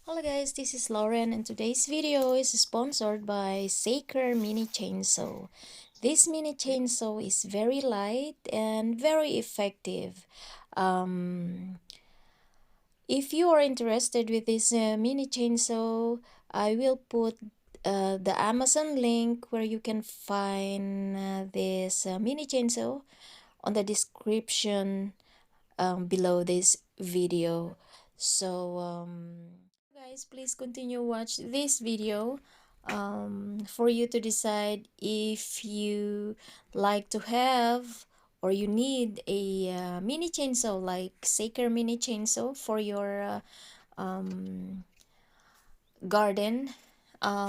Hello guys, this is Lauren and today's video is sponsored by Saker Mini Chainsaw. This mini chainsaw is very light and very effective. Um, if you are interested with this mini chainsaw, I will put the Amazon link where you can find this mini chainsaw on the description below this video. So guys, please continue watch this video for you to decide if you like to have or you need a mini chainsaw like Saker mini chainsaw for your garden.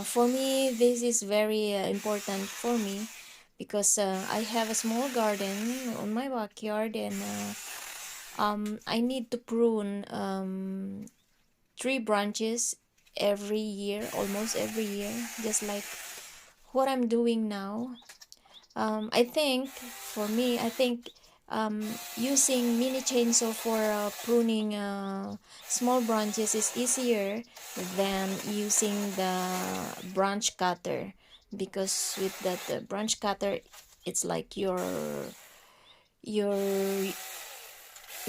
For me, this is very important for me because I have a small garden on my backyard, and I need to prune tree branches every year, almost every year, just like what I'm doing now. I think for me, I think using mini chainsaw for pruning small branches is easier than using the branch cutter, because with that branch cutter, it's like your you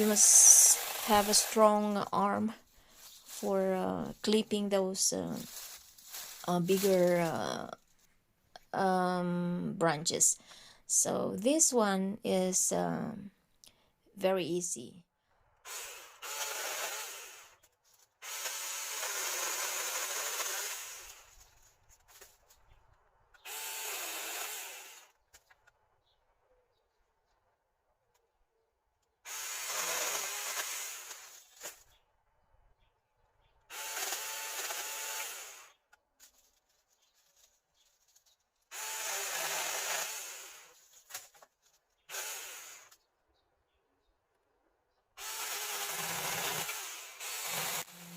must have a strong arm for clipping those bigger branches. So this one is very easy.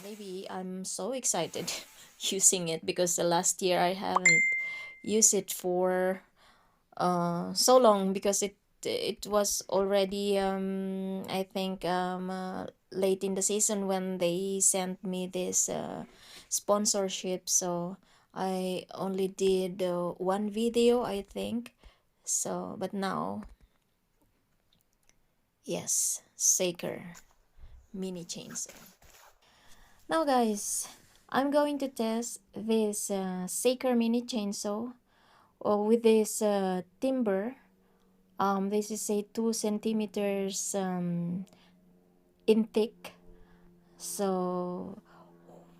Maybe I'm so excited using it because the last year I haven't used it for so long, because it was already I think late in the season when they sent me this sponsorship. So I only did one video, I think. So but now, yes, Saker mini chainsaw. Now guys, I'm going to test this Saker mini chainsaw with this timber. This is a 2 centimeters in thick. So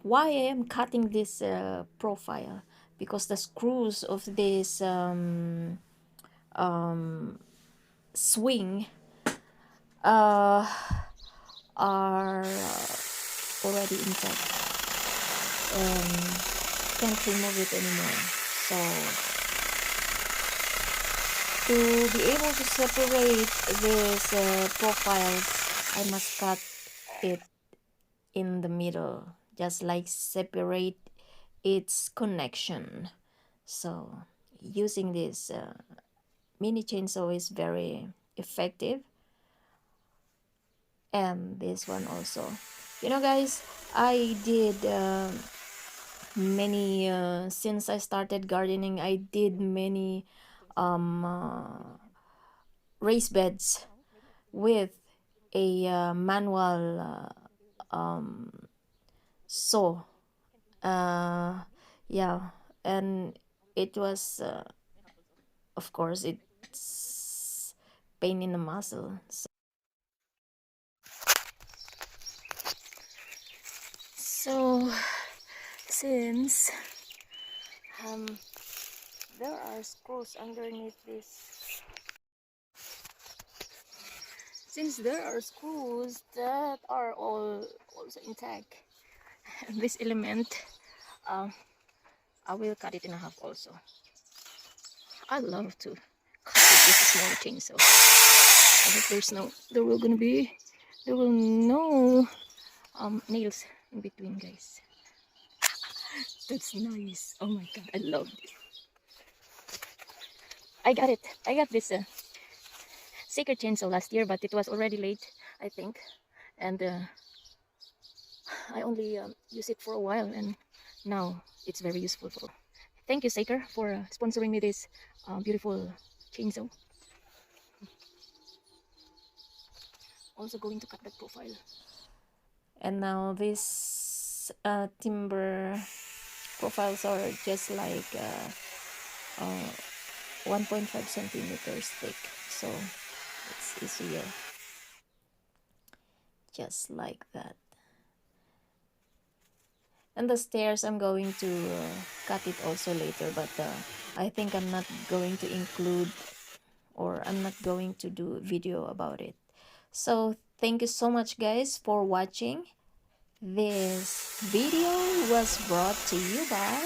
why I am cutting this profile? Because the screws of this swing uh, are already intact and can't remove it anymore. So to be able to separate these profiles, I must cut it in the middle, just like separate its connection. So using this mini chainsaw is very effective, and this one also. You know guys, I did many since I started gardening, I did many raised beds with a manual saw. Yeah, and it was of course it's pain in the muscle. So since um there are screws underneath this, since there are screws that are all also intact, this element, um I will cut it in half also. I love to cut with this small chainsaw. I hope there will gonna be, there will no nails in between, guys. That's nice. Oh my god, I love this. I got it. I got this Saker chainsaw last year, but it was already late, I think. And I only use it for a while, and now it's very useful. Thank you, Saker, for sponsoring me this beautiful chainsaw. Also going to cut that profile. And now this timber profiles are just like 1.5 centimeters thick, so it's easier, just like that. And the stairs, I'm going to cut it also later, but I think I'm not going to include, or I'm not going to do video about it. So thank you so much, guys, for watching. This video was brought to you by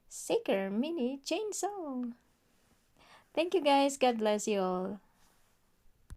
Saker Mini Chainsaw. Thank you, guys. God bless you all.